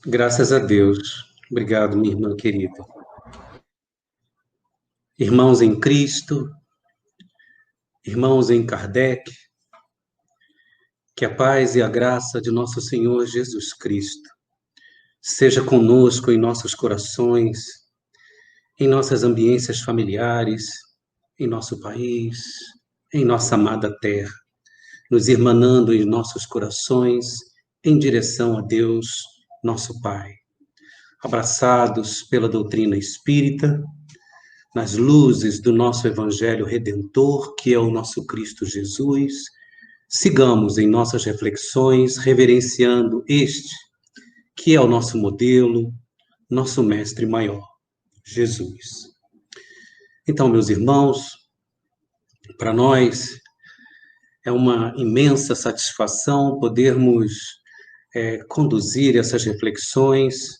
Graças a Deus. Obrigado, minha irmã querida. Irmãos em Cristo, irmãos em Kardec, que a paz e a graça de nosso Senhor Jesus Cristo seja conosco em nossos corações, em nossas ambiências familiares, em nosso país, em nossa amada terra, nos irmanando em nossos corações em direção a Deus, nosso Pai. Abraçados pela doutrina espírita, nas luzes do nosso Evangelho Redentor, que é o nosso Cristo Jesus, sigamos em nossas reflexões reverenciando este, que é o nosso modelo, nosso Mestre maior, Jesus. Então, meus irmãos, para nós é uma imensa satisfação podermos conduzir essas reflexões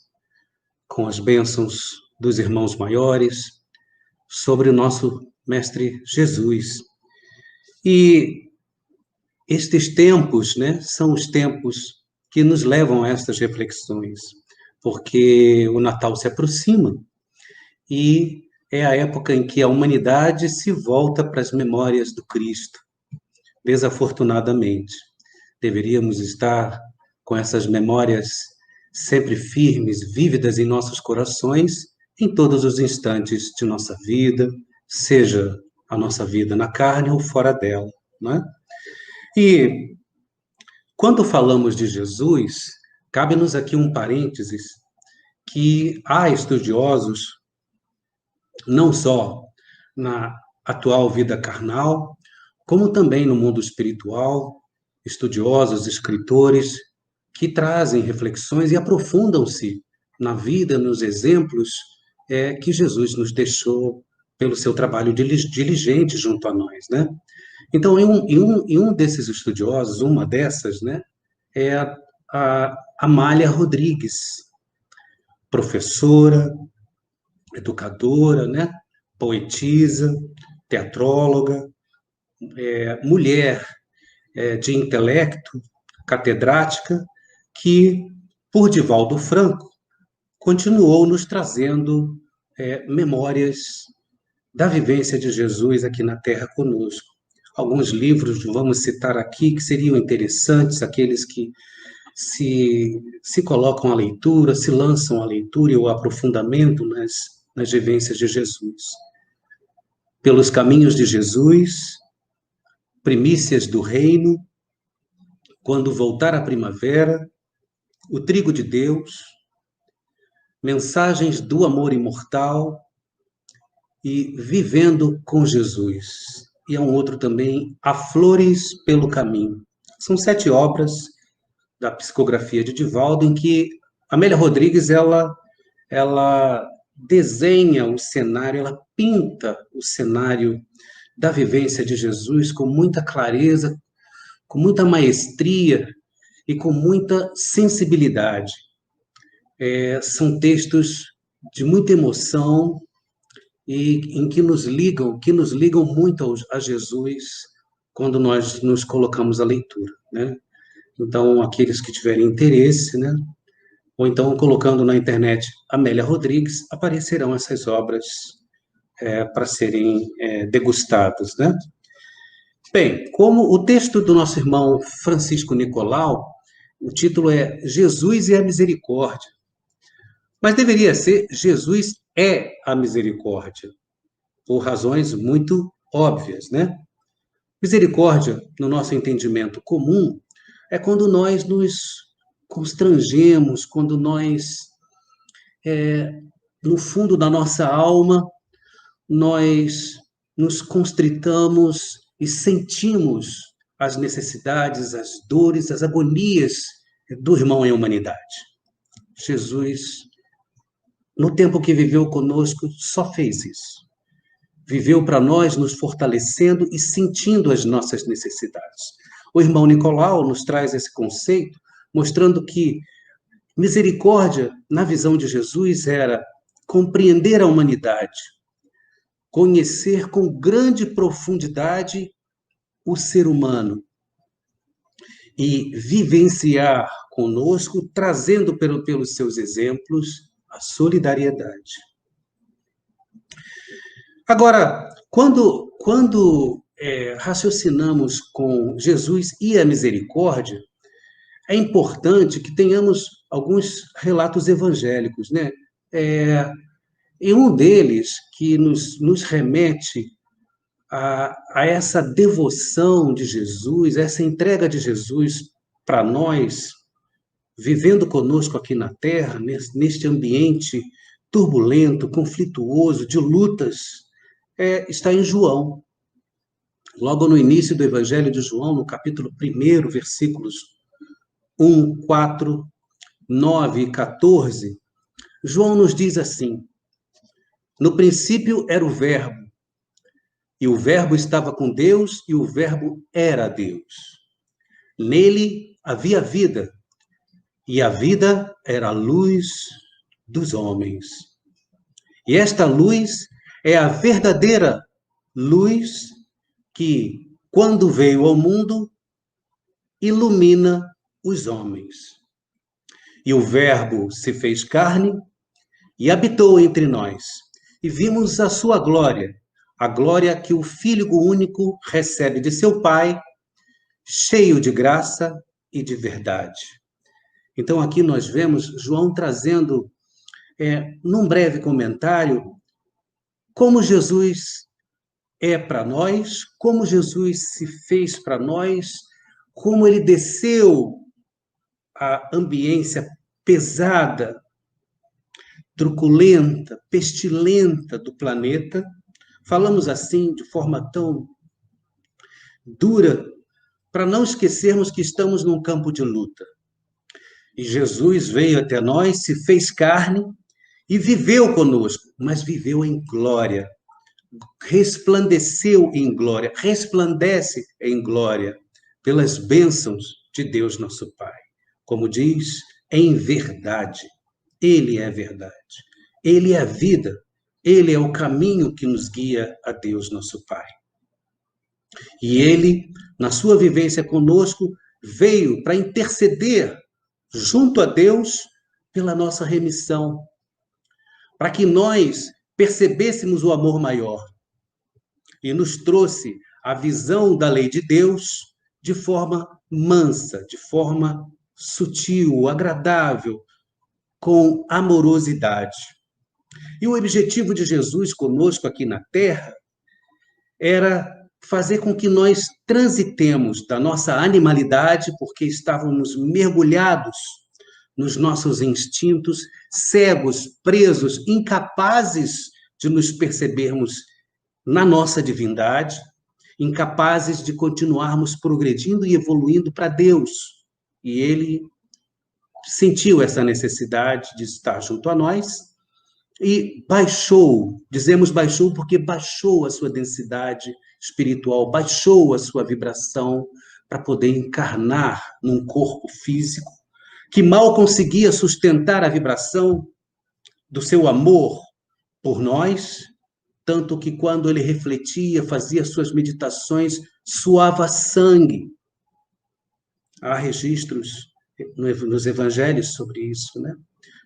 com as bênçãos dos irmãos maiores sobre o nosso Mestre Jesus. E estes tempos, né, são os tempos que nos levam a estas reflexões, porque o Natal se aproxima e é a época em que a humanidade se volta para as memórias do Cristo. Desafortunadamente, deveríamos estar com essas memórias sempre firmes, vívidas em nossos corações, em todos os instantes de nossa vida, seja a nossa vida na carne ou fora dela, não é? E quando falamos de Jesus, cabe-nos aqui um parênteses que há estudiosos, não só na atual vida carnal, como também no mundo espiritual, estudiosos, escritores, que trazem reflexões e aprofundam-se na vida, nos exemplos que Jesus nos deixou pelo seu trabalho diligente junto a nós, né? Então, em um desses estudiosos, uma dessas, né, é a Amália Rodrigues, professora, educadora, né, poetisa, teatróloga, mulher de intelecto, catedrática, que, por Divaldo Franco, continuou nos trazendo memórias da vivência de Jesus aqui na Terra conosco. Alguns livros vamos citar aqui que seriam interessantes, aqueles que se colocam à leitura, se lançam à leitura e ao aprofundamento nas vivências de Jesus. Pelos caminhos de Jesus, primícias do reino, quando voltar a primavera, o trigo de Deus, mensagens do amor imortal e vivendo com Jesus. E há um outro também, Há Flores pelo Caminho. São 7 obras da psicografia de Divaldo, em que Amélia Rodrigues ela desenha o cenário, ela pinta o cenário da vivência de Jesus com muita clareza, com muita maestria e com muita sensibilidade. São textos de muita emoção e em que nos ligam muito a Jesus quando nós nos colocamos à leitura, né? Então, aqueles que tiverem interesse, né, ou então colocando na internet Amélia Rodrigues, aparecerão essas obras para serem degustadas, né? Bem, como o texto do nosso irmão Francisco Nicolau, o título é Jesus e a Misericórdia, mas deveria ser Jesus é a Misericórdia, por razões muito óbvias, né? Misericórdia, no nosso entendimento comum, é quando nós nos constrangemos, quando nós, no fundo da nossa alma, nós nos constritamos e sentimos as necessidades, as dores, as agonias do irmão em humanidade. Jesus, no tempo que viveu conosco, só fez isso. Viveu para nós, nos fortalecendo e sentindo as nossas necessidades. O irmão Nicolau nos traz esse conceito, mostrando que misericórdia, na visão de Jesus, era compreender a humanidade, conhecer com grande profundidade o ser humano e vivenciar conosco, trazendo pelos seus exemplos a solidariedade. Agora, quando raciocinamos com Jesus e a misericórdia, é importante que tenhamos alguns relatos evangélicos, né? E um deles que nos remete a essa devoção de Jesus, essa entrega de Jesus para nós, vivendo conosco aqui na Terra, neste ambiente turbulento, conflituoso, de lutas, está em João. Logo no início do Evangelho de João, no capítulo 1, versículos 1, 4, 9 e 14, João nos diz assim: no princípio era o Verbo, e o Verbo estava com Deus, e o Verbo era Deus. Nele havia vida, e a vida era a luz dos homens. E esta luz é a verdadeira luz que, quando veio ao mundo, ilumina os homens. E o Verbo se fez carne e habitou entre nós. E vimos a sua glória, a glória que o Filho único recebe de seu Pai, cheio de graça e de verdade. Então, aqui nós vemos João trazendo, num breve comentário, como Jesus é para nós, como Jesus se fez para nós, como ele desceu a ambiência pesada, truculenta, pestilenta do planeta. Falamos assim de forma tão dura, para não esquecermos que estamos num campo de luta. E Jesus veio até nós, se fez carne e viveu conosco, mas viveu em glória. Resplandeceu em glória, resplandece em glória pelas bênçãos de Deus nosso Pai. Como diz, em verdade, Ele é verdade. Ele é a vida, Ele é o caminho que nos guia a Deus nosso Pai. E Ele, na sua vivência conosco, veio para interceder junto a Deus pela nossa remissão, para que nós percebêssemos o amor maior. E nos trouxe a visão da lei de Deus de forma mansa, de forma sutil, agradável, com amorosidade. E o objetivo de Jesus conosco aqui na Terra era fazer com que nós transitemos da nossa animalidade, porque estávamos mergulhados nos nossos instintos, cegos, presos, incapazes de nos percebermos na nossa divindade, incapazes de continuarmos progredindo e evoluindo para Deus. E ele sentiu essa necessidade de estar junto a nós e baixou, dizemos baixou porque baixou a sua densidade espiritual, baixou a sua vibração para poder encarnar num corpo físico que mal conseguia sustentar a vibração do seu amor por nós, tanto que quando ele refletia, fazia suas meditações, suava sangue. Há registros nos evangelhos sobre isso, né?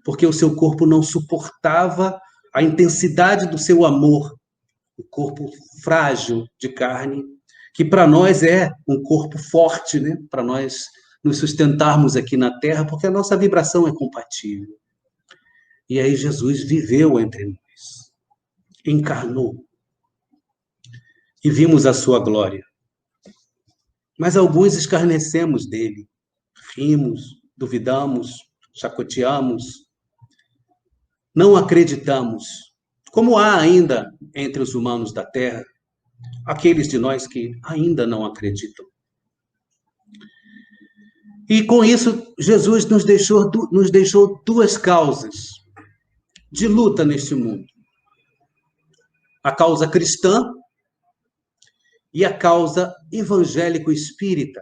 Porque o seu corpo não suportava a intensidade do seu amor, o corpo frágil de carne, que para nós é um corpo forte, né? Para nós nos sustentarmos aqui na Terra, porque a nossa vibração é compatível. E aí Jesus viveu entre nós, encarnou, e vimos a sua glória. Mas alguns escarnecemos dele, rimos, duvidamos, chacoteamos, não acreditamos, como há ainda entre os humanos da Terra, aqueles de nós que ainda não acreditam. E com isso, Jesus nos deixou duas causas de luta neste mundo. A causa cristã e a causa evangélico-espírita.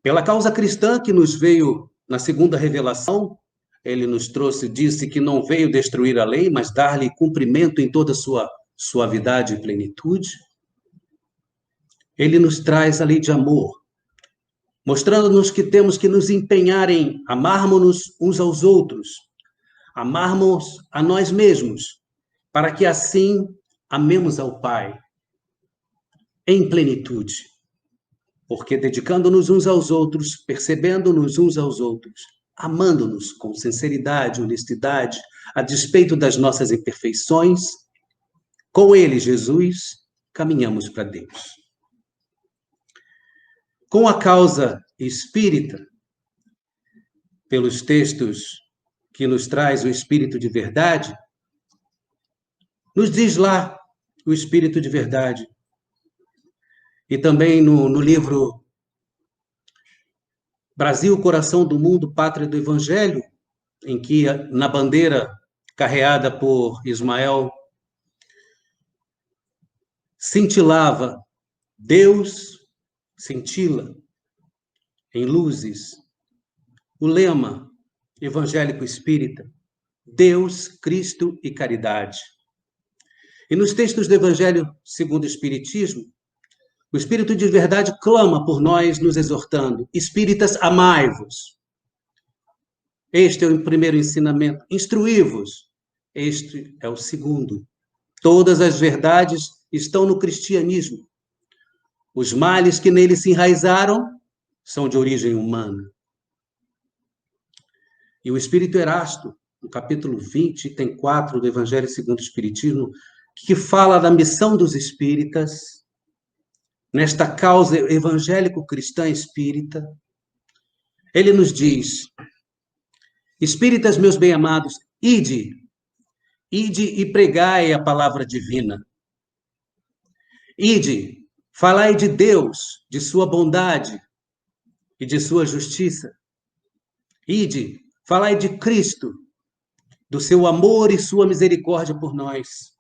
Pela causa cristã que nos veio na segunda revelação, ele nos trouxe, disse que não veio destruir a lei, mas dar-lhe cumprimento em toda a sua suavidade e plenitude. Ele nos traz a lei de amor, mostrando-nos que temos que nos empenhar em amarmos-nos uns aos outros, amarmos a nós mesmos, para que assim amemos ao Pai em plenitude. Porque dedicando-nos uns aos outros, percebendo-nos uns aos outros, amando-nos com sinceridade, honestidade, a despeito das nossas imperfeições, com Ele, Jesus, caminhamos para Deus. Com a causa espírita, pelos textos que nos traz o Espírito de Verdade, nos diz lá o Espírito de Verdade. E também no livro Brasil, Coração do Mundo, Pátria do Evangelho, em que na bandeira carreada por Ismael cintilava Deus, cintila em luzes, o lema evangélico espírita, Deus, Cristo e caridade. E nos textos do Evangelho segundo o Espiritismo, o Espírito de Verdade clama por nós, nos exortando: espíritas, amai-vos. Este é o primeiro ensinamento. Instruí-vos. Este é o segundo. Todas as verdades estão no cristianismo. Os males que nele se enraizaram são de origem humana. E o Espírito Erasto, no capítulo 20, item 4 do Evangelho segundo o Espiritismo, que fala da missão dos espíritas, nesta causa evangélico-cristã espírita, ele nos diz: espíritas, meus bem-amados, ide e pregai a palavra divina. Ide, falai de Deus, de sua bondade e de sua justiça. Ide, falai de Cristo, do seu amor e sua misericórdia por nós.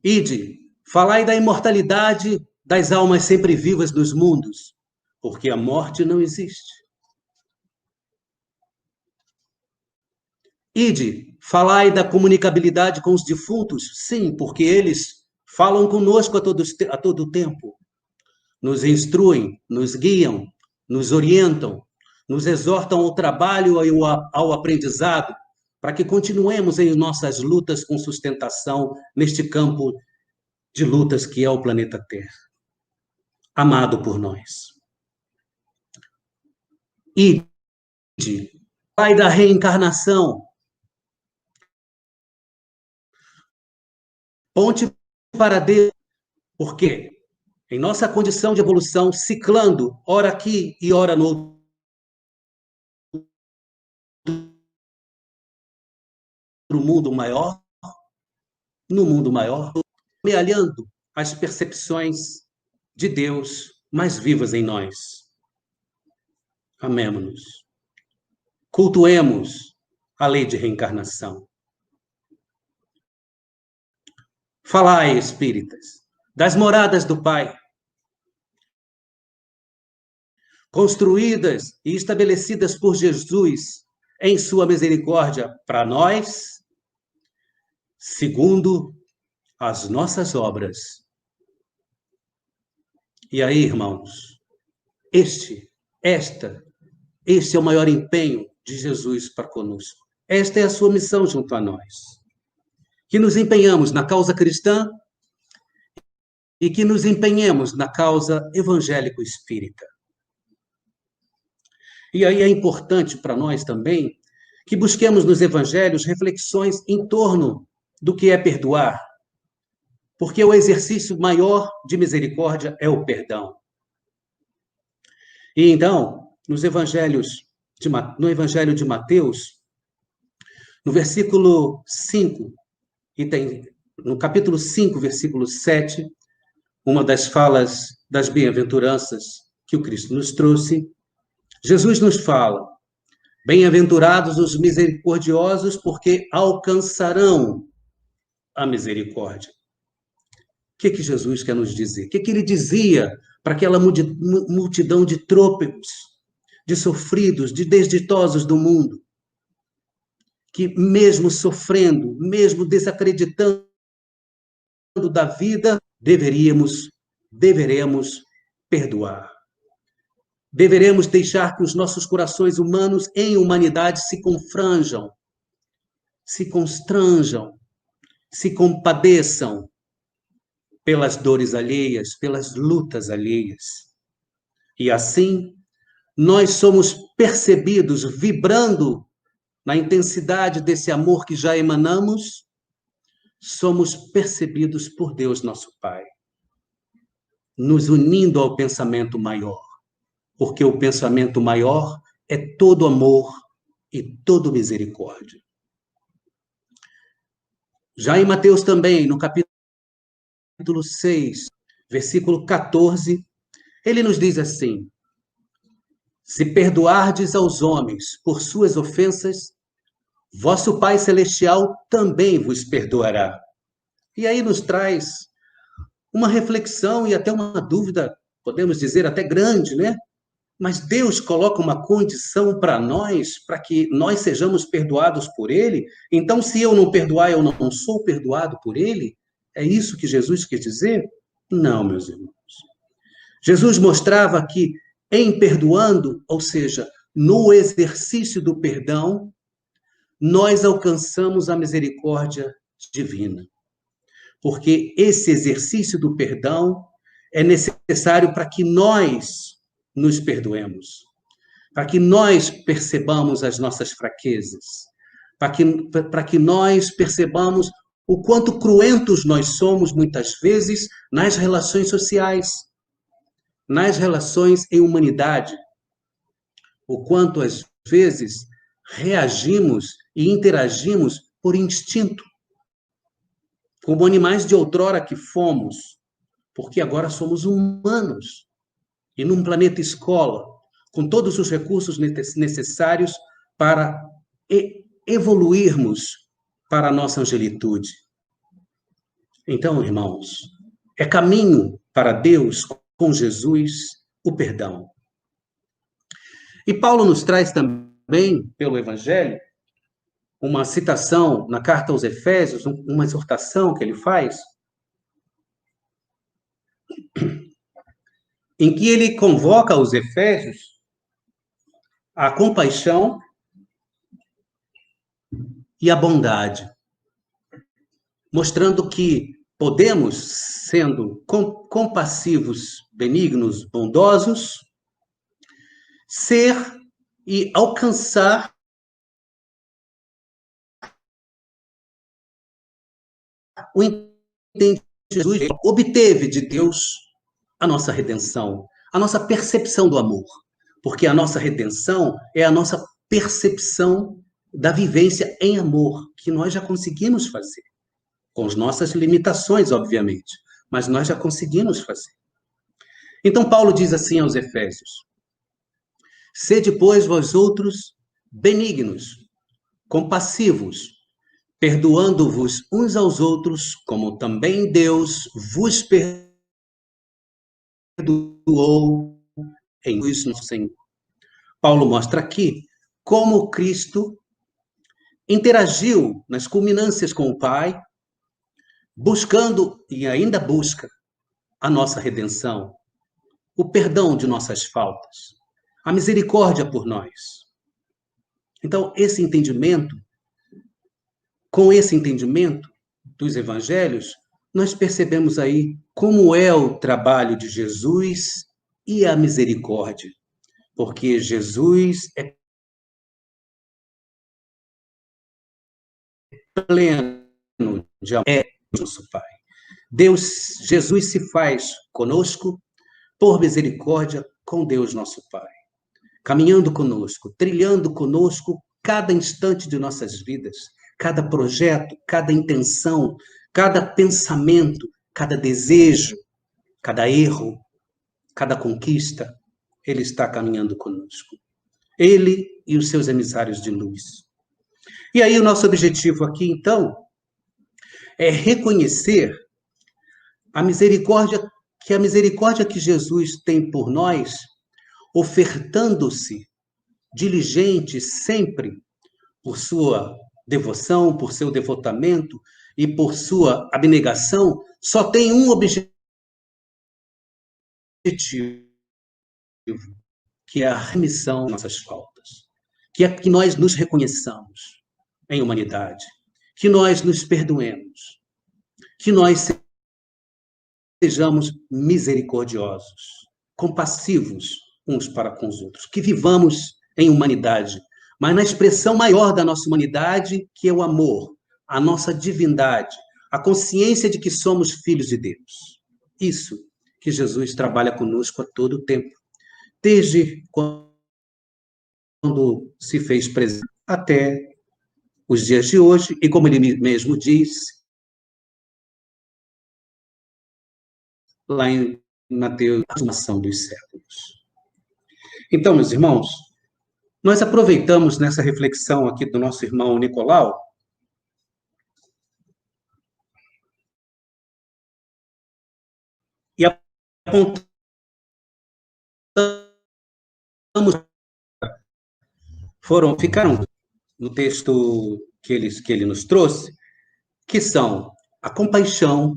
Ide, falai da imortalidade das almas sempre vivas nos mundos, porque a morte não existe. Ide, falai da comunicabilidade com os defuntos, sim, porque eles falam conosco a todo tempo, nos instruem, nos guiam, nos orientam, nos exortam ao trabalho e ao aprendizado, para que continuemos em nossas lutas com sustentação neste campo de lutas que é o planeta Terra, amado por nós. Ide, Pai da reencarnação, ponte para Deus, porque em nossa condição de evolução, ciclando, ora aqui e ora no mundo maior, no mundo maior, amealhando as percepções de Deus mais vivas em nós. Amemo-nos. Cultuemos a lei de reencarnação. Falai, espíritas, das moradas do Pai, construídas e estabelecidas por Jesus em sua misericórdia para nós, segundo as nossas obras. E aí, irmãos, este é o maior empenho de Jesus para conosco. Esta é a sua missão junto a nós. Que nos empenhamos na causa cristã e que nos empenhemos na causa evangélico-espírita. E aí é importante para nós também que busquemos nos evangelhos reflexões em torno do que é perdoar, porque o exercício maior de misericórdia é o perdão. E então, no Evangelho de Mateus, no versículo 5, no capítulo 5, versículo 7, uma das falas das bem-aventuranças que o Cristo nos trouxe, Jesus nos fala: bem-aventurados os misericordiosos, porque alcançarão a misericórdia. O que Jesus quer nos dizer? O que ele dizia para aquela multidão de trôpegos, de sofridos, de desditosos do mundo, que mesmo sofrendo, mesmo desacreditando da vida, deveremos perdoar. Deveremos deixar que os nossos corações humanos em humanidade se confranjam, se constranjam, se compadeçam pelas dores alheias, pelas lutas alheias. E assim, nós somos percebidos vibrando na intensidade desse amor que já emanamos, somos percebidos por Deus, nosso Pai, nos unindo ao pensamento maior, porque o pensamento maior é todo amor e todo misericórdia. Já em Mateus também, no capítulo 6, versículo 14, ele nos diz assim: se perdoardes aos homens por suas ofensas, vosso Pai Celestial também vos perdoará. E aí nos traz uma reflexão e até uma dúvida, podemos dizer até grande, né? Mas Deus coloca uma condição para nós, para que nós sejamos perdoados por Ele. Então, se eu não perdoar, eu não sou perdoado por Ele? É isso que Jesus quer dizer? Não, meus irmãos. Jesus mostrava que em perdoando, ou seja, no exercício do perdão, nós alcançamos a misericórdia divina. Porque esse exercício do perdão é necessário para que nós nos perdoemos, para que nós percebamos as nossas fraquezas, para que nós percebamos o quanto cruentos nós somos, muitas vezes, nas relações sociais, nas relações em humanidade, o quanto, às vezes, reagimos e interagimos por instinto, como animais de outrora que fomos, porque agora somos humanos, e num planeta escola, com todos os recursos necessários para evoluirmos para a nossa angelitude. Então, irmãos, é caminho para Deus, com Jesus, o perdão. E Paulo nos traz também, pelo Evangelho, uma citação na carta aos Efésios, uma exortação que ele faz, em que ele convoca os Efésios à compaixão e à bondade, mostrando que podemos, sendo compassivos, benignos, bondosos, ser e alcançar o entendimento que Jesus obteve de Deus a nossa redenção, a nossa percepção do amor, porque a nossa redenção é a nossa percepção da vivência em amor, que nós já conseguimos fazer, com as nossas limitações, obviamente, mas nós já conseguimos fazer. Então, Paulo diz assim aos Efésios: sede, pois, vós outros benignos, compassivos, perdoando-vos uns aos outros, como também Deus vos perdoou em Cristo nosso Senhor. Paulo mostra aqui como Cristo interagiu nas culminâncias com o Pai, buscando e ainda busca a nossa redenção, o perdão de nossas faltas, a misericórdia por nós. Então, com esse entendimento dos evangelhos, nós percebemos aí como é o trabalho de Jesus e a misericórdia, porque Jesus é pleno de amor, é nosso Pai. Jesus se faz conosco por misericórdia com Deus nosso Pai, caminhando conosco, trilhando conosco cada instante de nossas vidas, cada projeto, cada intenção, cada pensamento, cada desejo, cada erro, cada conquista, Ele está caminhando conosco. Ele e os seus emissários de luz. E aí o nosso objetivo aqui, então, é reconhecer a misericórdia que Jesus tem por nós, ofertando-se diligente sempre por sua devoção, por seu devotamento e por sua abnegação, só tem um objetivo: que é a remissão das nossas faltas, que é que nós nos reconheçamos em humanidade, que nós nos perdoemos, que nós sejamos misericordiosos, compassivos uns para com os outros, que vivamos em humanidade, mas na expressão maior da nossa humanidade, que é o amor, a nossa divindade, a consciência de que somos filhos de Deus. Isso que Jesus trabalha conosco a todo o tempo, desde quando se fez presente até os dias de hoje, e como ele mesmo diz, lá em Mateus, a consumação dos séculos. Então, meus irmãos, nós aproveitamos nessa reflexão aqui do nosso irmão Nicolau e apontamos, ficaram no texto que ele nos trouxe, que são a compaixão,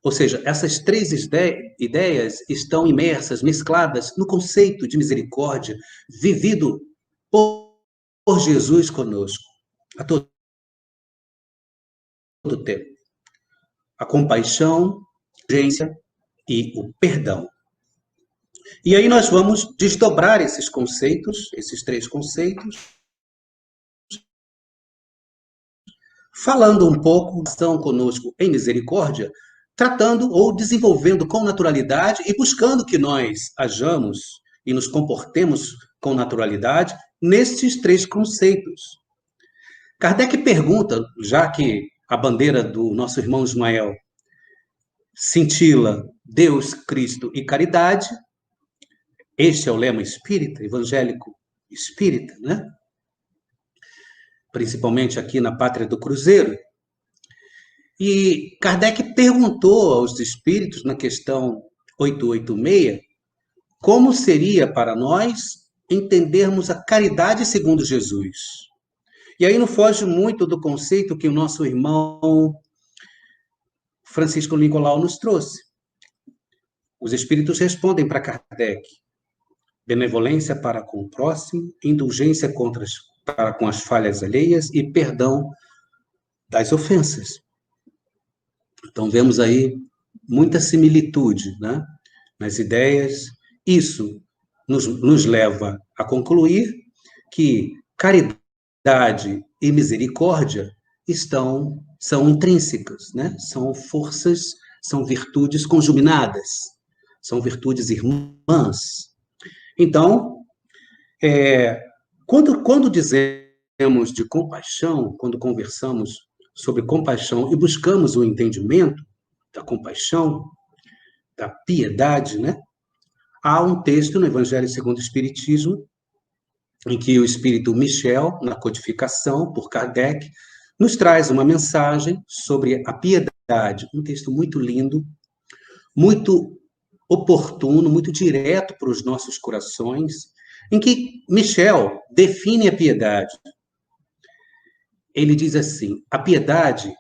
ou seja, essas três ideias estão imersas, mescladas no conceito de misericórdia vivido por Jesus conosco a todo tempo. A compaixão, a urgência e o perdão. E aí nós vamos desdobrar esses conceitos, esses três conceitos, falando um pouco da ação conosco em misericórdia, tratando ou desenvolvendo com naturalidade e buscando que nós hajamos e nos comportemos com naturalidade nesses três conceitos. Kardec pergunta, já que a bandeira do nosso irmão Ismael cintila Deus, Cristo e caridade, este é o lema espírita, evangélico espírita, né? Principalmente aqui na Pátria do Cruzeiro. E Kardec perguntou aos espíritos, na questão 886, como seria para nós entendermos a caridade segundo Jesus. E aí não foge muito do conceito que o nosso irmão Francisco Nicolau nos trouxe. Os espíritos respondem para Kardec: benevolência para com o próximo, indulgência para com as falhas alheias e perdão das ofensas. Então, vemos aí muita similitude, né, nas ideias. Isso nos leva a concluir que caridade e misericórdia são intrínsecas, né? São forças, são virtudes conjuminadas, são virtudes irmãs. Então, quando dizemos de compaixão, quando conversamos sobre compaixão e buscamos o entendimento da compaixão, da piedade, né? Há um texto no Evangelho segundo o Espiritismo, em que o Espírito Michel, na codificação por Kardec, nos traz uma mensagem sobre a piedade, um texto muito lindo, muito oportuno, muito direto para os nossos corações, em que Michel define a piedade. Ele diz assim: a piedade,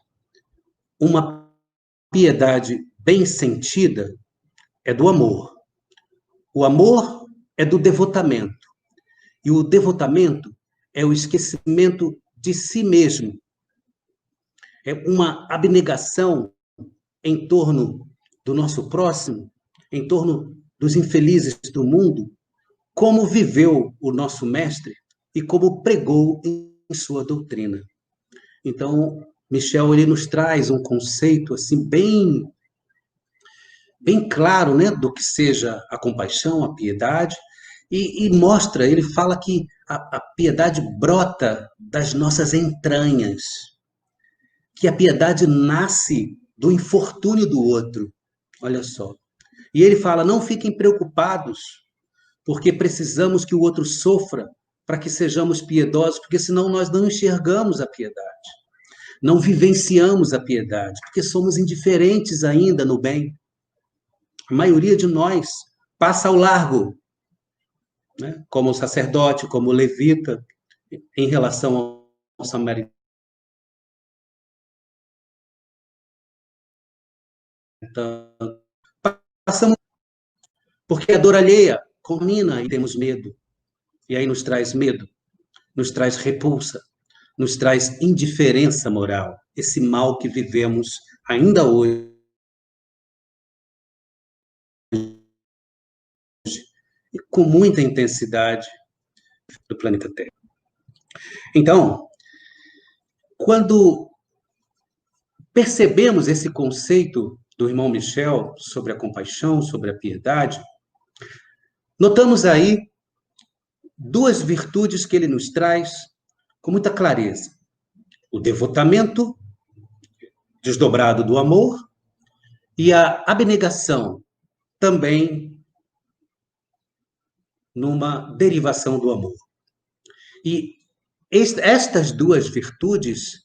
uma piedade bem sentida, é do amor. O amor é do devotamento. E o devotamento é o esquecimento de si mesmo. É uma abnegação em torno do nosso próximo, em torno dos infelizes do mundo, como viveu o nosso mestre e como pregou em sua doutrina. Então, Michel, ele nos traz um conceito assim bem claro, né, do que seja a compaixão, a piedade, e mostra, ele fala que a piedade brota das nossas entranhas, que a piedade nasce do infortúnio do outro. Olha só. E ele fala: não fiquem preocupados, porque precisamos que o outro sofra para que sejamos piedosos, porque senão nós não enxergamos a piedade, não vivenciamos a piedade, porque somos indiferentes ainda no bem. A maioria de nós passa ao largo, né? Como o sacerdote, como o levita, em relação ao samaritano. Passamos porque a dor alheia, combina e temos medo. E aí nos traz medo, nos traz repulsa, nos traz indiferença moral. Esse mal que vivemos ainda hoje, com muita intensidade do planeta Terra. Então, quando percebemos esse conceito do irmão Michel sobre a compaixão, sobre a piedade, notamos aí duas virtudes que ele nos traz com muita clareza: o devotamento desdobrado do amor e a abnegação, também numa derivação do amor. E estas duas virtudes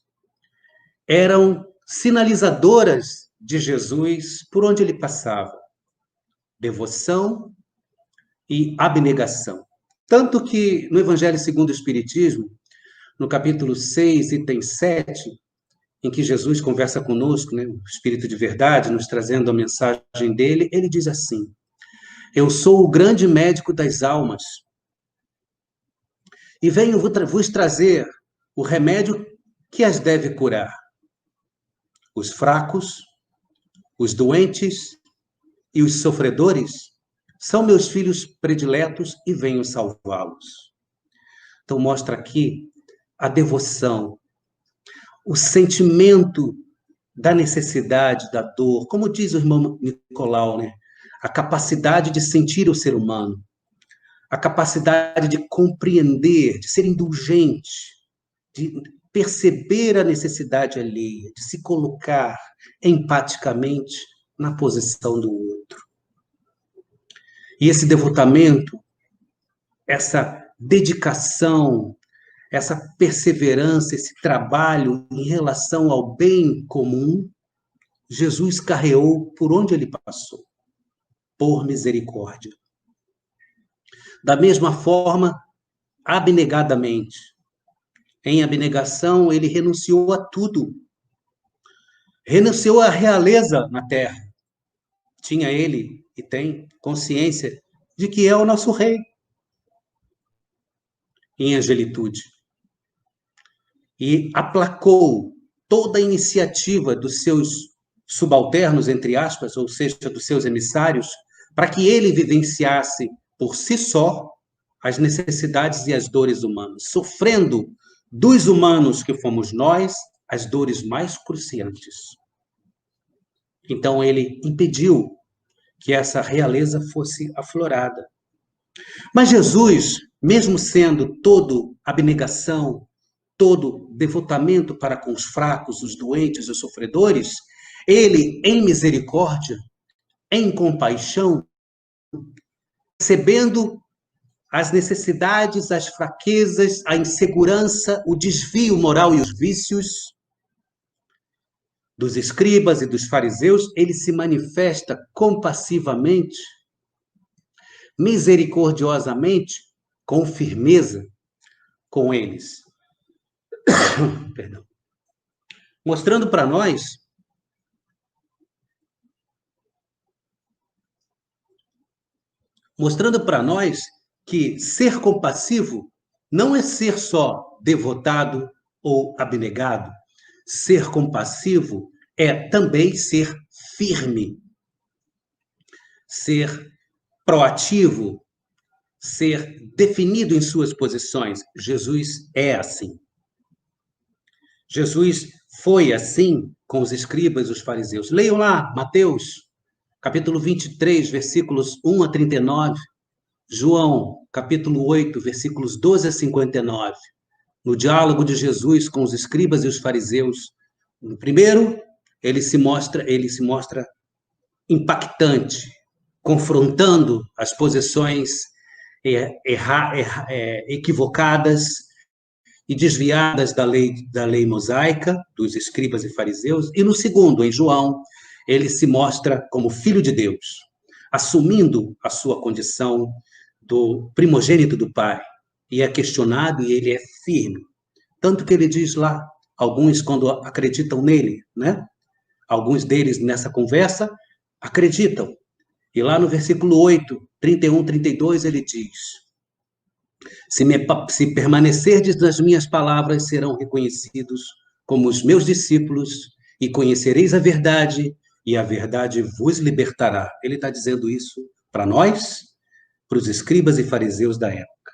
eram sinalizadoras de Jesus por onde ele passava: devoção e abnegação. Tanto que no Evangelho segundo o Espiritismo, no capítulo 6, item 7, em que Jesus conversa conosco, né, o Espírito de Verdade, nos trazendo a mensagem dele, ele diz assim: eu sou o grande médico das almas e venho vos trazer o remédio que as deve curar. Os fracos, os doentes e os sofredores são meus filhos prediletos e venho salvá-los. Então mostra aqui a devoção, o sentimento da necessidade, da dor, como diz o irmão Nicolau, né? A capacidade de sentir o ser humano, a capacidade de compreender, de ser indulgente, de perceber a necessidade alheia, de se colocar empaticamente na posição do outro. E esse devotamento, essa dedicação, essa perseverança, esse trabalho em relação ao bem comum, Jesus carreou por onde ele passou, por misericórdia. Da mesma forma, abnegadamente. Em abnegação, ele renunciou a tudo. Renunciou à realeza na terra. Tinha ele, e tem, consciência de que é o nosso rei. Em angelitude. E aplacou toda a iniciativa dos seus subalternos, entre aspas, ou seja, dos seus emissários, para que ele vivenciasse por si só as necessidades e as dores humanas, sofrendo dos humanos que fomos nós as dores mais cruciantes. Então ele impediu que essa realeza fosse aflorada. Mas Jesus, mesmo sendo todo abnegação, todo devotamento para com os fracos, os doentes, os sofredores, ele, em misericórdia, em compaixão, percebendo as necessidades, as fraquezas, a insegurança, o desvio moral e os vícios dos escribas e dos fariseus, ele se manifesta compassivamente, misericordiosamente, com firmeza com eles. Perdão. Mostrando para nós que ser compassivo não é ser só devotado ou abnegado. Ser compassivo é também ser firme, ser proativo, ser definido em suas posições. Jesus é assim. Jesus foi assim com os escribas e os fariseus. Leiam lá, Mateus, capítulo 23, versículos 1 a 39. João, capítulo 8, versículos 12 a 59. No diálogo de Jesus com os escribas e os fariseus. No primeiro, ele se mostra impactante, confrontando as posições equivocadas e desviadas da lei mosaica, dos escribas e fariseus. E no segundo, em João, ele se mostra como filho de Deus, assumindo a sua condição do primogênito do Pai. E é questionado e ele é firme. Tanto que ele diz lá, alguns quando acreditam nele, né? Alguns deles nessa conversa acreditam. E lá no versículo 8, 31, 32, ele diz: se permanecerdes nas minhas palavras, serão reconhecidos como os meus discípulos, e conhecereis a verdade, e a verdade vos libertará. Ele está dizendo isso para nós, para os escribas e fariseus da época.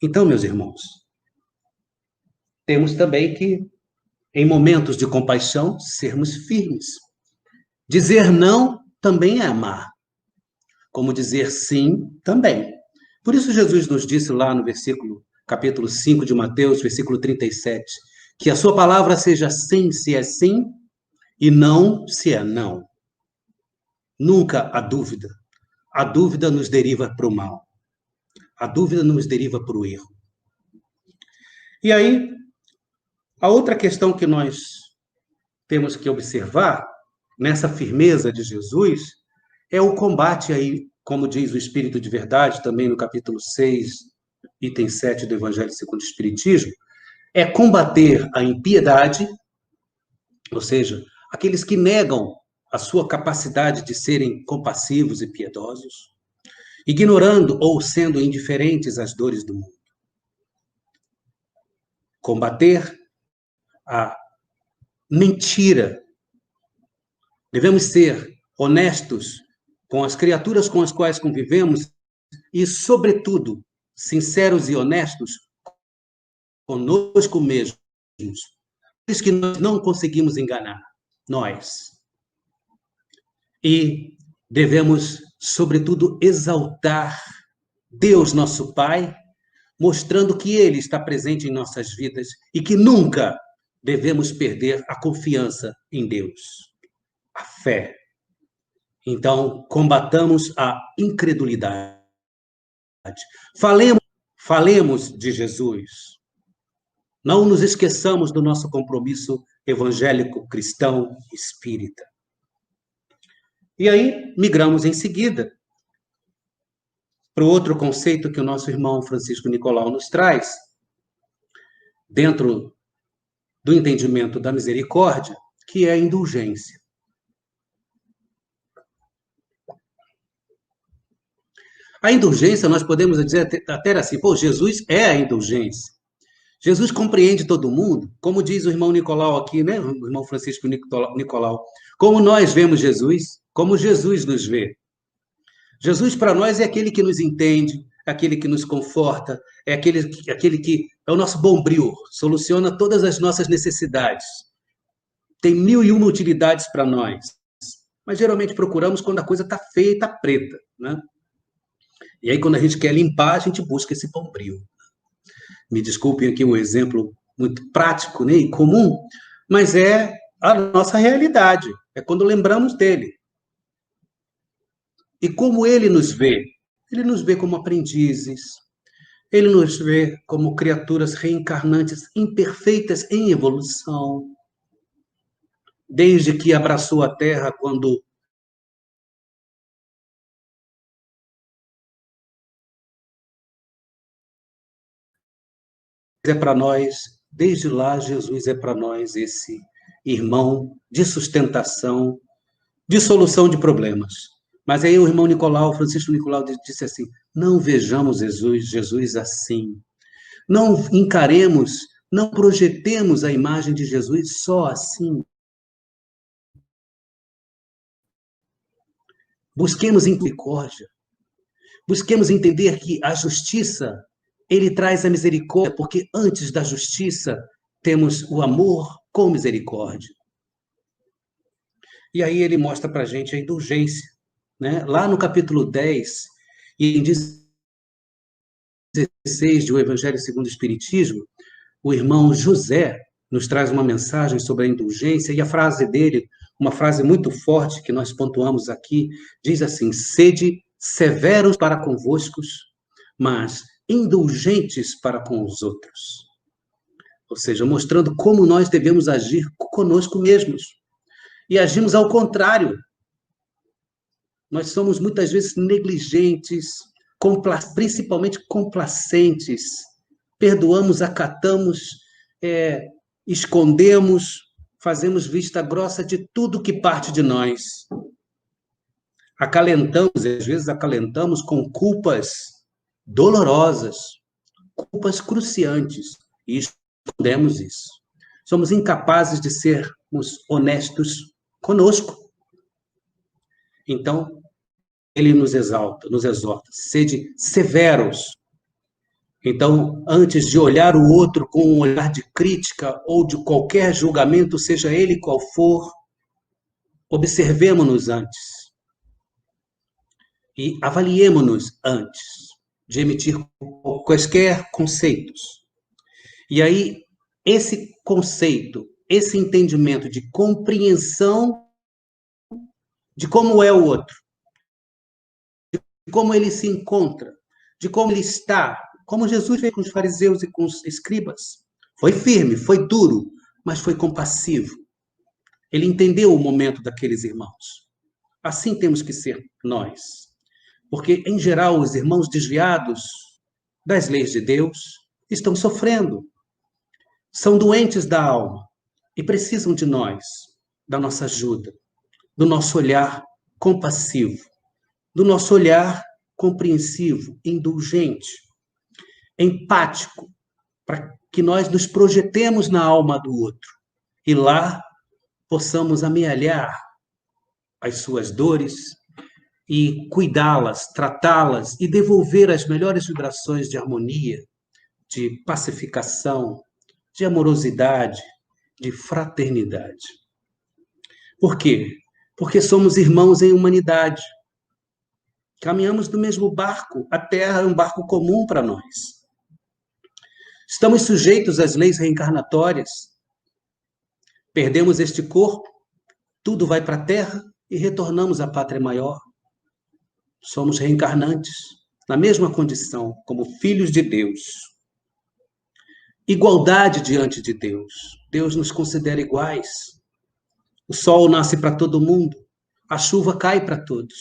Então, meus irmãos, temos também que, em momentos de compaixão, sermos firmes. Dizer não também é amar, como dizer sim também. Por isso Jesus nos disse lá no capítulo 5 de Mateus, versículo 37, que a sua palavra seja sim se é sim e não se é não. Nunca há dúvida. A dúvida nos deriva para o mal. A dúvida nos deriva para o erro. E aí, a outra questão que nós temos que observar nessa firmeza de Jesus é o combate aí, como diz o Espírito de Verdade, também no capítulo 6, item 7 do Evangelho segundo o Espiritismo, é combater a impiedade, ou seja, aqueles que negam a sua capacidade de serem compassivos e piedosos, ignorando ou sendo indiferentes às dores do mundo. Combater a mentira. Devemos ser honestos com as criaturas com as quais convivemos e, sobretudo, sinceros e honestos conosco mesmos. Por isso que nós não conseguimos enganar, nós. E devemos, sobretudo, exaltar Deus, nosso Pai, mostrando que Ele está presente em nossas vidas e que nunca devemos perder a confiança em Deus, a fé. Então, combatamos a incredulidade. Falemos de Jesus. Não nos esqueçamos do nosso compromisso evangélico, cristão, espírita. E aí, migramos em seguida para o outro conceito que o nosso irmão Francisco Nicolau nos traz, dentro do entendimento da misericórdia, que é a indulgência. A indulgência, nós podemos dizer até assim, Jesus é a indulgência. Jesus compreende todo mundo, como diz o irmão Nicolau aqui, né? O irmão Francisco Nicolau. Como nós vemos Jesus, como Jesus nos vê. Jesus para nós é aquele que nos entende, é aquele que nos conforta, é aquele que é o nosso bombril, soluciona todas as nossas necessidades. Tem 1001 utilidades para nós. Mas geralmente procuramos quando a coisa está feia e está preta, né? E aí, quando a gente quer limpar, a gente busca esse bombril. Me desculpem aqui um exemplo muito prático, né, e comum, mas é a nossa realidade. É quando lembramos dele. E como ele nos vê? Ele nos vê como aprendizes. Ele nos vê como criaturas reencarnantes imperfeitas em evolução. Desde que abraçou a Terra quando é para nós, desde lá, Jesus é para nós esse irmão de sustentação, de solução de problemas. Mas aí o irmão Nicolau, Francisco Nicolau, disse assim: não vejamos Jesus assim. Não encaremos, não projetemos a imagem de Jesus só assim. Busquemos misericórdia. Busquemos entender que a justiça, ele traz a misericórdia, porque antes da justiça temos o amor com misericórdia. E aí ele mostra para a gente a indulgência. Né? Lá no capítulo 10, e em 16 do Evangelho segundo o Espiritismo, o irmão José nos traz uma mensagem sobre a indulgência, e a frase dele, uma frase muito forte que nós pontuamos aqui, diz assim: sede severos para convosco, mas indulgentes para com os outros. Ou seja, mostrando como nós devemos agir conosco mesmos. E agimos ao contrário. Nós somos muitas vezes negligentes, principalmente complacentes. Perdoamos, acatamos, escondemos, fazemos vista grossa de tudo que parte de nós. acalentamos, às vezes acalentamos com culpas dolorosas, culpas cruciantes, e escondemos isso. Somos incapazes de sermos honestos conosco. Então, ele nos exalta, nos exorta, sede severos. Então, antes de olhar o outro com um olhar de crítica ou de qualquer julgamento, seja ele qual for, observemo-nos antes e avaliemo-nos antes de emitir quaisquer conceitos. E aí, esse conceito, esse entendimento de compreensão de como é o outro, de como ele se encontra, de como ele está, como Jesus fez com os fariseus e com os escribas. Foi firme, foi duro, mas foi compassivo. Ele entendeu o momento daqueles irmãos. Assim temos que ser nós. Porque, em geral, os irmãos desviados das leis de Deus estão sofrendo, são doentes da alma e precisam de nós, da nossa ajuda, do nosso olhar compassivo, do nosso olhar compreensivo, indulgente, empático, para que nós nos projetemos na alma do outro e lá possamos amealhar as suas dores e cuidá-las, tratá-las e devolver as melhores vibrações de harmonia, de pacificação, de amorosidade, de fraternidade. Por quê? Porque somos irmãos em humanidade. Caminhamos no mesmo barco. A Terra é um barco comum para nós. Estamos sujeitos às leis reencarnatórias. Perdemos este corpo, tudo vai para a Terra e retornamos à pátria maior. Somos reencarnantes, na mesma condição, como filhos de Deus. Igualdade diante de Deus. Deus nos considera iguais. O sol nasce para todo mundo, a chuva cai para todos.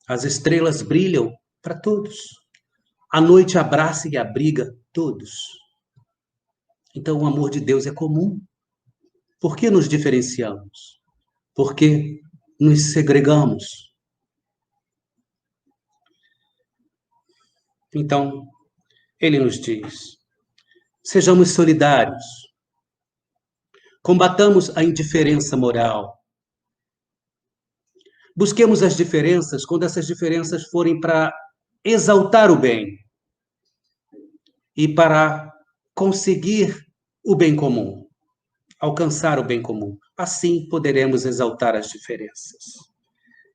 As estrelas brilham para todos. A noite abraça e abriga todos. Então, o amor de Deus é comum. Por que nos diferenciamos? Por que nos segregamos? Então, ele nos diz: sejamos solidários, combatamos a indiferença moral, busquemos as diferenças quando essas diferenças forem para exaltar o bem e para conseguir o bem comum, alcançar o bem comum. Assim poderemos exaltar as diferenças,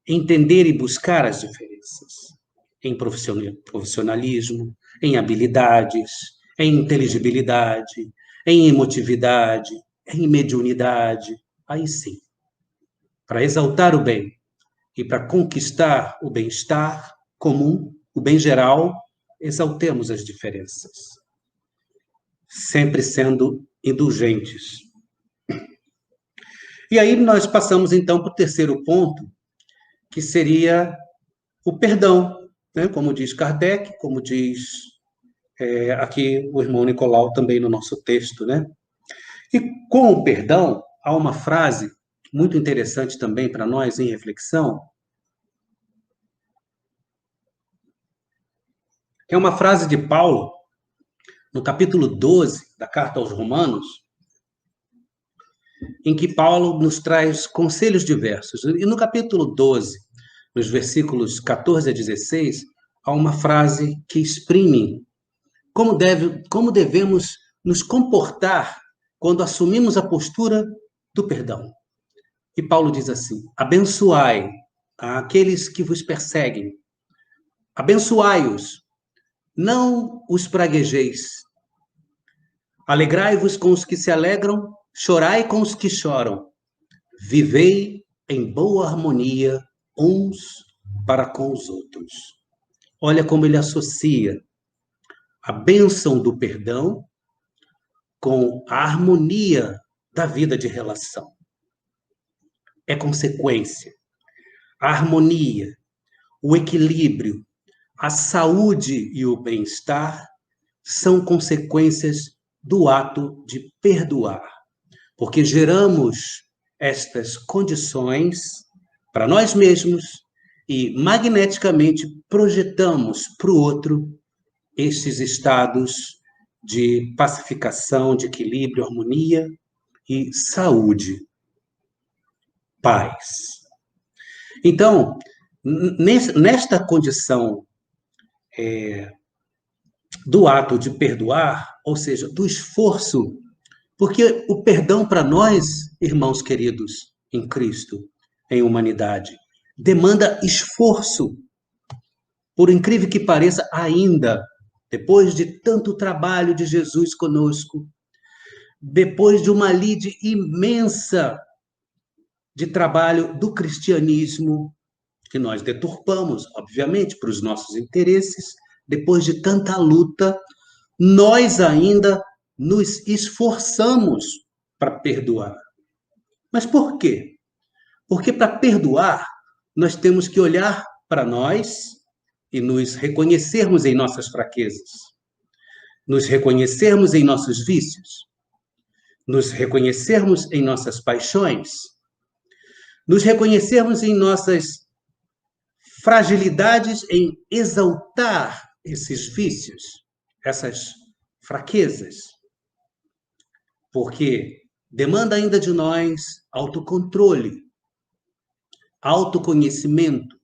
entender e buscar as diferenças em profissionalismo, em habilidades, em inteligibilidade, em emotividade, em mediunidade. Aí sim, para exaltar o bem e para conquistar o bem-estar comum, o bem geral, exaltemos as diferenças, sempre sendo indulgentes. E aí nós passamos, então, para o terceiro ponto, que seria o perdão, né? Como diz Kardec, como diz aqui o irmão Nicolau também no nosso texto, né? E com o perdão, há uma frase muito interessante também para nós em reflexão, que é uma frase de Paulo, no capítulo 12 da Carta aos Romanos, em que Paulo nos traz conselhos diversos. E no capítulo 12, nos versículos 14 a 16, há uma frase que exprime como devemos nos comportar quando assumimos a postura do perdão. E Paulo diz assim: abençoai aqueles que vos perseguem, abençoai-os, não os praguejeis. Alegrai-vos com os que se alegram, chorai com os que choram. Vivei em boa harmonia uns para com os outros. Olha como ele associa a bênção do perdão com a harmonia da vida de relação. É consequência. A harmonia, o equilíbrio, a saúde e o bem-estar são consequências do ato de perdoar, porque geramos estas condições para nós mesmos e magneticamente projetamos para o outro estes estados de pacificação, de equilíbrio, harmonia e saúde, paz. Então, nesta condição do ato de perdoar, ou seja, do esforço, porque o perdão para nós, irmãos queridos, em Cristo, em humanidade, demanda esforço. Por incrível que pareça, ainda, depois de tanto trabalho de Jesus conosco, depois de uma lide imensa de trabalho do cristianismo, que nós deturpamos, obviamente, para os nossos interesses, depois de tanta luta, nós ainda nos esforçamos para perdoar. Mas por quê? Porque para perdoar, nós temos que olhar para nós e nos reconhecermos em nossas fraquezas, nos reconhecermos em nossos vícios, nos reconhecermos em nossas paixões, nos reconhecermos em nossas fragilidades, em exaltar esses vícios, essas fraquezas, porque demanda ainda de nós autocontrole, autoconhecimento,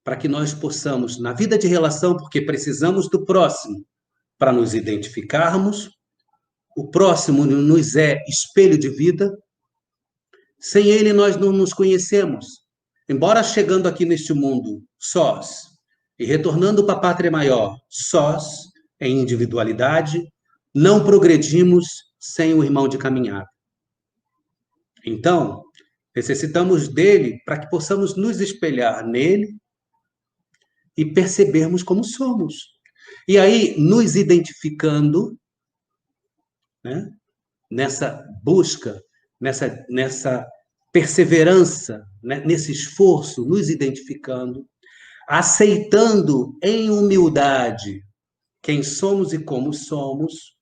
para que nós possamos, na vida de relação, porque precisamos do próximo para nos identificarmos, o próximo nos é espelho de vida, sem ele nós não nos conhecemos. Embora chegando aqui neste mundo sós e retornando para a pátria maior sós, em individualidade, não progredimos sem o irmão de caminhada. Então, necessitamos dele para que possamos nos espelhar nele e percebermos como somos. E aí, nos identificando, né, nessa busca, nessa perseverança, né, nesse esforço, nos identificando, aceitando em humildade quem somos e como somos,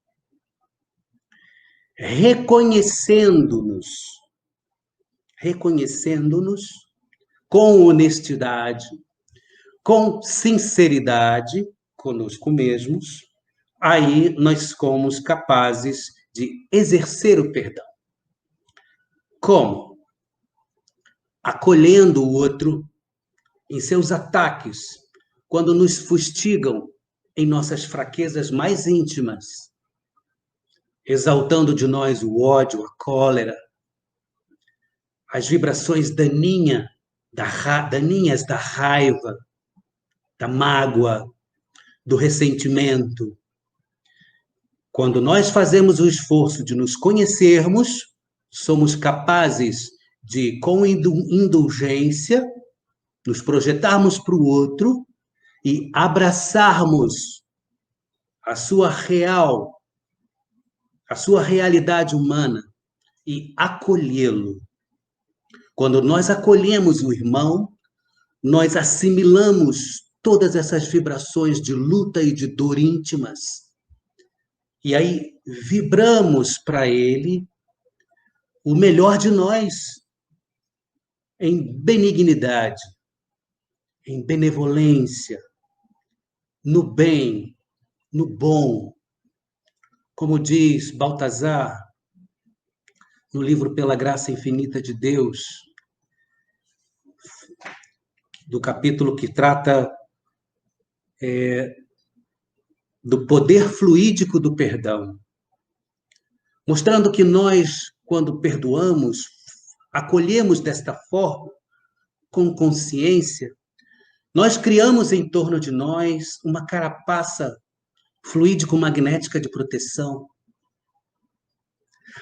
reconhecendo-nos com honestidade, com sinceridade conosco mesmos, aí nós somos capazes de exercer o perdão. Como? Acolhendo o outro em seus ataques, quando nos fustigam em nossas fraquezas mais íntimas, exaltando de nós o ódio, a cólera, as vibrações daninhas da raiva, da mágoa, do ressentimento. Quando nós fazemos o esforço de nos conhecermos, somos capazes de, com indulgência, nos projetarmos para o outro e abraçarmos a sua realidade humana e acolhê-lo. Quando nós acolhemos o irmão, nós assimilamos todas essas vibrações de luta e de dor íntimas. E aí vibramos para ele o melhor de nós, em benignidade, em benevolência, no bem, no bom. Como diz Baltazar, no livro Pela Graça Infinita de Deus, do capítulo que trata do poder fluídico do perdão, mostrando que nós, quando perdoamos, acolhemos desta forma, com consciência, nós criamos em torno de nós uma carapaça fluídico-magnética de proteção.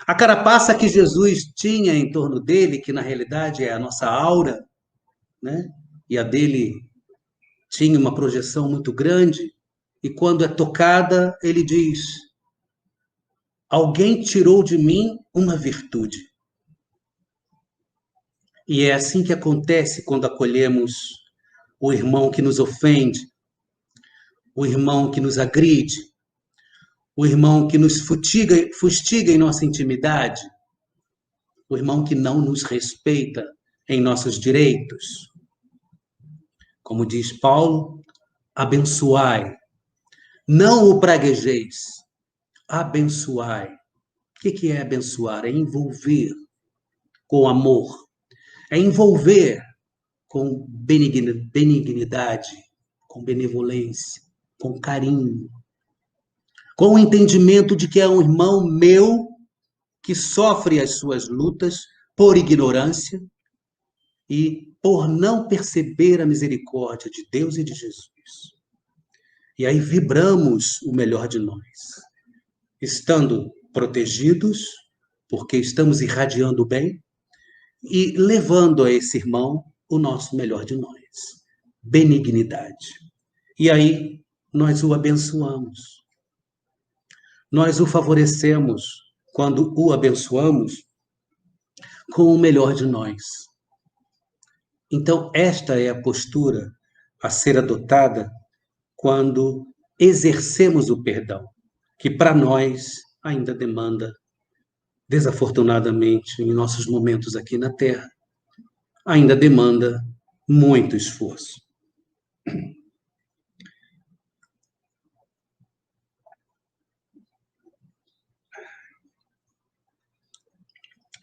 A carapaça que Jesus tinha em torno dele, que na realidade é a nossa aura, né? E a dele tinha uma projeção muito grande, e quando é tocada, ele diz: alguém tirou de mim uma virtude. E é assim que acontece quando acolhemos o irmão que nos ofende, o irmão que nos agride, o irmão que nos fustiga em nossa intimidade, o irmão que não nos respeita em nossos direitos. Como diz Paulo, abençoai, não o praguejeis, abençoai. O que é abençoar? É envolver com amor, é envolver com benignidade, com benevolência, com carinho, com o entendimento de que é um irmão meu que sofre as suas lutas por ignorância e por não perceber a misericórdia de Deus e de Jesus. E aí vibramos o melhor de nós, estando protegidos, porque estamos irradiando o bem, e levando a esse irmão o nosso melhor de nós, benignidade. E aí nós o abençoamos, nós o favorecemos quando o abençoamos com o melhor de nós. Então, esta é a postura a ser adotada quando exercemos o perdão, que para nós ainda demanda, desafortunadamente, em nossos momentos aqui na Terra, ainda demanda muito esforço.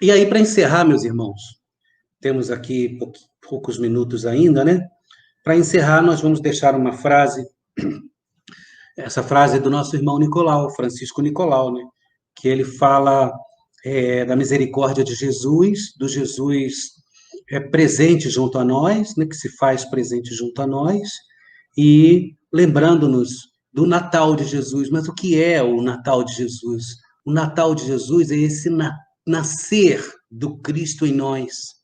E aí, para encerrar, meus irmãos, temos aqui poucos minutos ainda, né? Para encerrar, nós vamos deixar uma frase, essa frase é do nosso irmão Nicolau, Francisco Nicolau, né? Que ele fala da misericórdia de Jesus, do Jesus presente junto a nós, né? Que se faz presente junto a nós, e lembrando-nos do Natal de Jesus. Mas o que é o Natal de Jesus? O Natal de Jesus é esse nascer do Cristo em nós.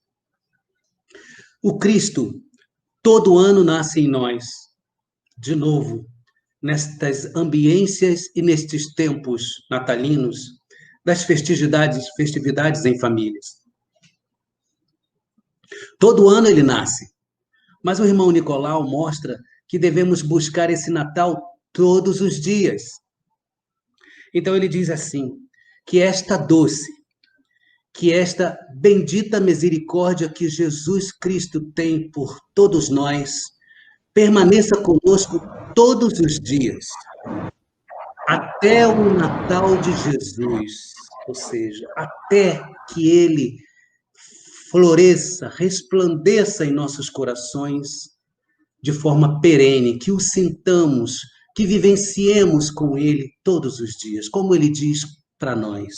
O Cristo todo ano nasce em nós, de novo, nestas ambiências e nestes tempos natalinos, das festividades em famílias. Todo ano ele nasce, mas o irmão Nicolau mostra que devemos buscar esse Natal todos os dias. Então ele diz assim, que esta doce, que esta bendita misericórdia que Jesus Cristo tem por todos nós, permaneça conosco todos os dias, até o Natal de Jesus, ou seja, até que ele floresça, resplandeça em nossos corações de forma perene, que o sintamos, que vivenciemos com ele todos os dias, como ele diz para nós.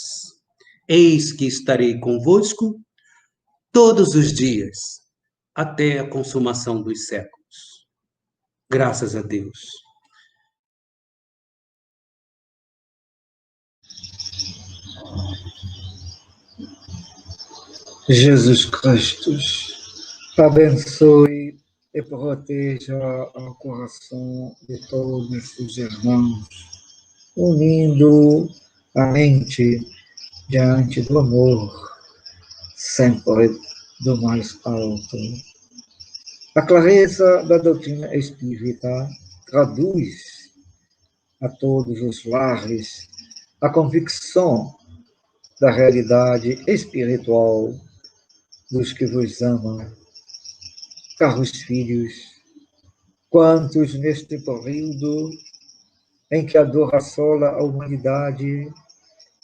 Eis que estarei convosco todos os dias, até a consumação dos séculos. Graças a Deus. Jesus Cristo abençoe e proteja o coração de todos os irmãos, unindo a mente diante do amor, sempre do mais alto. A clareza da doutrina espírita traduz a todos os lares a convicção da realidade espiritual dos que vos amam. Caros filhos, quantos neste período em que a dor assola a humanidade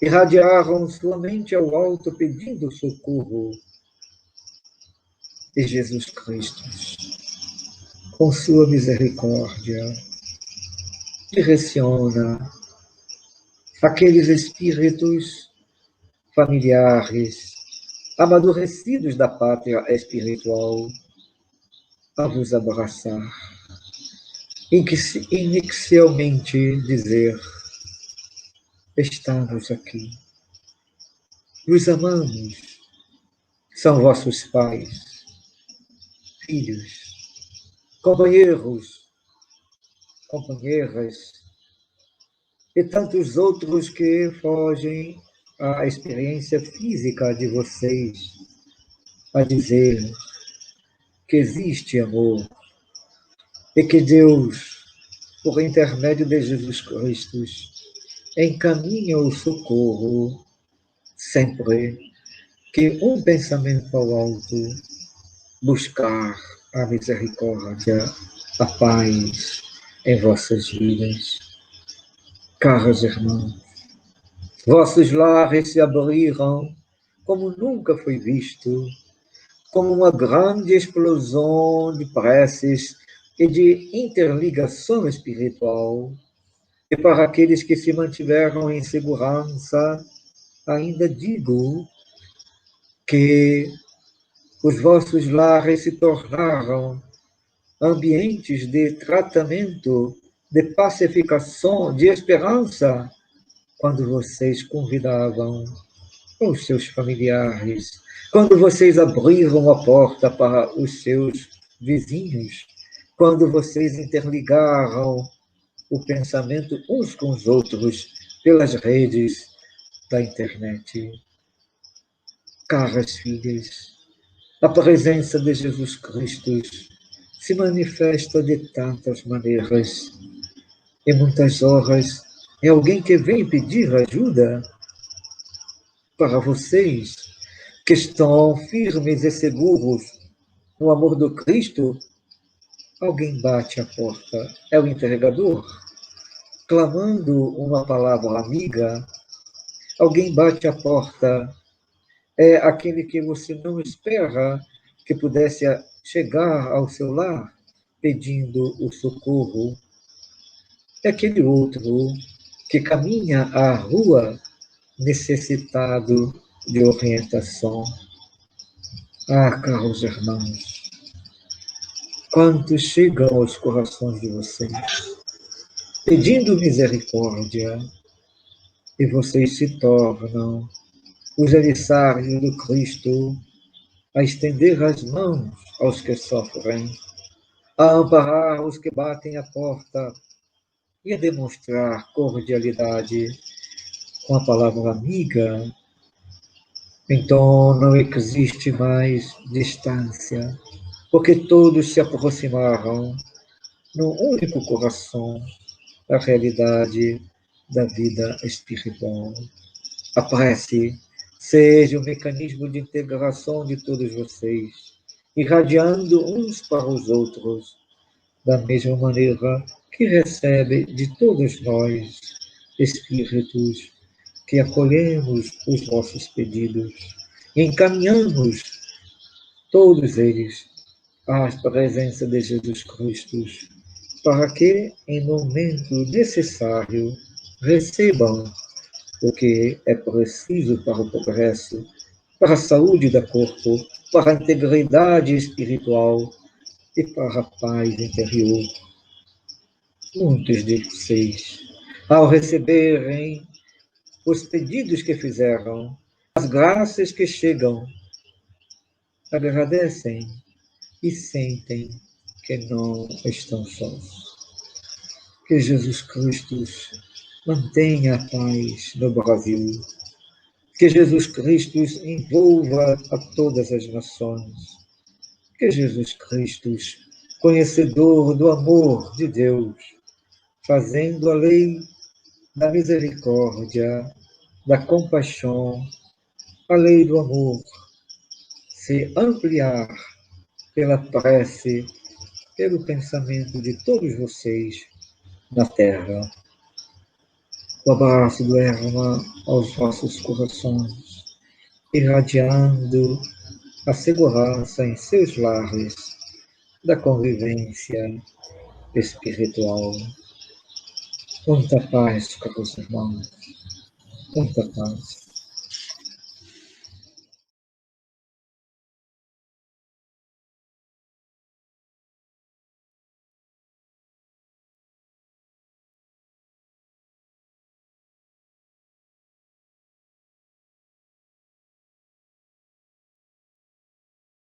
irradiaram sua mente ao alto pedindo socorro, e Jesus Cristo, com sua misericórdia, direciona aqueles espíritos familiares amadurecidos da pátria espiritual a vos abraçar, inicialmente dizer: estamos aqui, vos amamos, são vossos pais, filhos, companheiros, companheiras e tantos outros que fogem à experiência física de vocês, a dizer que existe amor e que Deus, por intermédio de Jesus Cristo, encaminha o socorro sempre que um pensamento ao alto buscar a misericórdia, a paz em vossas vidas. Caros irmãos, vossos lares se abriram como nunca foi visto, como uma grande explosão de preces e de interligação espiritual. E para aqueles que se mantiveram em segurança, ainda digo que os vossos lares se tornaram ambientes de tratamento, de pacificação, de esperança, quando vocês convidavam os seus familiares, quando vocês abriram a porta para os seus vizinhos, quando vocês interligaram o pensamento uns com os outros pelas redes da internet. Caras filhas, a presença de Jesus Cristo se manifesta de tantas maneiras. Em muitas horas, é alguém que vem pedir ajuda para vocês, que estão firmes e seguros no amor do Cristo. Alguém bate a porta, é o entregador, clamando uma palavra amiga. Alguém bate a porta, é aquele que você não espera que pudesse chegar ao seu lar pedindo o socorro. É aquele outro que caminha à rua necessitado de orientação. Ah, caros irmãos, quantos chegam aos corações de vocês pedindo misericórdia e vocês se tornam os emissários do Cristo a estender as mãos aos que sofrem, a amparar os que batem a porta e a demonstrar cordialidade com a palavra amiga. Então não existe mais distância, porque todos se aproximaram num único coração da realidade da vida espiritual. A prece seja um mecanismo de integração de todos vocês, irradiando uns para os outros, da mesma maneira que recebe de todos nós, espíritos, que acolhemos os vossos pedidos e encaminhamos todos eles à presença de Jesus Cristo, para que, em momento necessário, recebam o que é preciso para o progresso, para a saúde do corpo, para a integridade espiritual e para a paz interior. Muitos de vocês, ao receberem os pedidos que fizeram, as graças que chegam, agradecem e sentem que não estão sós. Que Jesus Cristo mantenha a paz no Brasil. Que Jesus Cristo envolva a todas as nações. Que Jesus Cristo, conhecedor do amor de Deus, fazendo a lei da misericórdia, da compaixão, a lei do amor, se ampliar pela prece, pelo pensamento de todos vocês na terra. O abraço do Erma aos vossos corações, irradiando a segurança em seus lares da convivência espiritual. Muita paz, caros irmãos, muita paz.